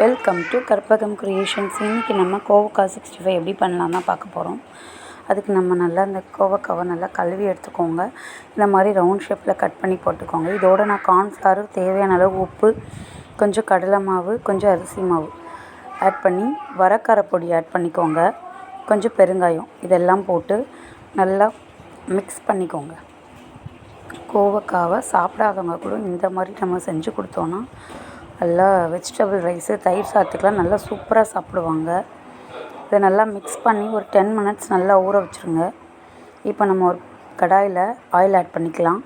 Welcome to Karpagam creations. இன்றைக்கி நம்ம கோவக்காய் 65 எப்படி பண்ணலாம் தான் பார்க்க போகிறோம். அதுக்கு நம்ம நல்லா இந்த கோவக்காவை நல்லா கழுவி எடுத்துக்கோங்க. இந்த மாதிரி ரவுண்ட் ஷேப்பில் கட் பண்ணி போட்டுக்கோங்க. இதோட நான் கார்ன்ஃப்ளவர், தேவையான அளவு உப்பு, கொஞ்சம் கடலை மாவு, கொஞ்சம் அரிசி மாவு ஆட் பண்ணி வரக்கார பொடி ஆட் பண்ணிக்கோங்க. கொஞ்சம் பெருங்காயம் இதெல்லாம் போட்டு நல்லா மிக்ஸ் பண்ணிக்கோங்க. கோவக்காவை சாப்பிடாதவங்க கூட இந்த மாதிரி நம்ம செஞ்சு கொடுத்தோன்னா நல்லா வெஜிடபிள் ரைஸு, தயிர் சாதத்துக்கெலாம் நல்லா சூப்பராக சாப்பிடுவாங்க. இதை நல்லா மிக்ஸ் பண்ணி ஒரு 10 மினிட்ஸ் நல்லா ஊற வச்சுருங்க. இப்போ நம்ம ஒரு கடாயில் ஆயில் ஆட் பண்ணிக்கலாம்.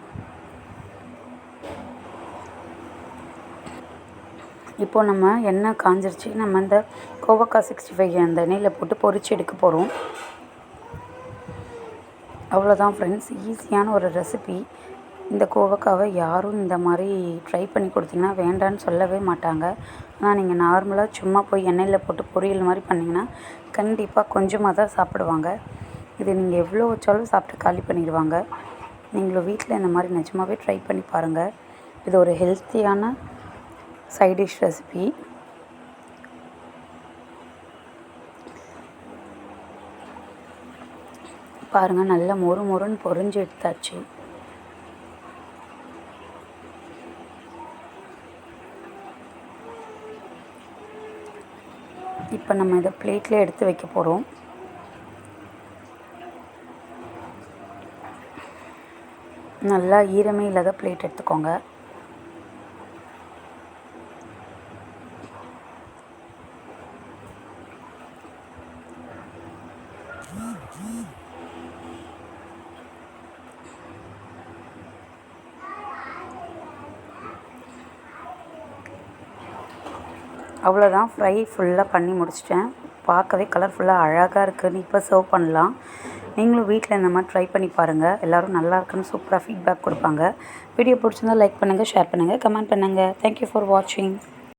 இப்போது நம்ம எண்ணெய் காஞ்சிருச்சு. நம்ம இந்த கோவக்காய் 65 அந்த எண்ணெயில் போட்டு பொரிச்சு எடுக்க போகிறோம். அவ்வளோதான் ஃப்ரெண்ட்ஸ், ஈஸியான ஒரு ரெசிபி. இந்த கோவக்காவை யாரும் இந்த மாதிரி ட்ரை பண்ணி கொடுத்தீங்கன்னா வேண்டான்னு சொல்லவே மாட்டாங்க. ஆனால் நீங்கள் நார்மலாக சும்மா போய் எண்ணெயில் போட்டு பொரியல் மாதிரி பண்ணிங்கன்னா கண்டிப்பாக கொஞ்சமாக தான் சாப்பிடுவாங்க. இது நீங்கள் எவ்வளோ வச்சாலும் சாப்பிட்டு காலி பண்ணிடுவாங்க. நீங்களும் வீட்டில் இந்த மாதிரி நிஜமாகவே ட்ரை பண்ணி பாருங்கள். இது ஒரு ஹெல்த்தியான சைட் டிஷ் ரெசிபி. பாருங்கள், நல்லா மொறு மொறுன்னு பொரிஞ்சு எடுத்தாச்சு. இப்போ நம்ம இதை பிளேட்டில் எடுத்து வைக்க போகிறோம். நல்லா ஈரமே இல்லாத பிளேட் எடுத்துக்கோங்க. அவ்வளோதான், ஃப்ரை ஃபுல்லாக பண்ணி முடிச்சிட்டேன். பார்க்கவே கலர்ஃபுல்லாக அழகாக இருக்குதுன்னு இப்போ சர்வ் பண்ணலாம். நீங்களும் வீட்டில் இந்த மாதிரி ட்ரை பண்ணி பாருங்கள். எல்லோரும் நல்லா இருக்குன்னு சூப்பராக ஃபீட்பேக் கொடுப்பாங்க. வீடியோ பிடிச்சிருந்தால் லைக் பண்ணுங்கள், ஷேர் பண்ணுங்கள், கமெண்ட் பண்ணுங்கள். தேங்க்யூ ஃபார் வாட்சிங்.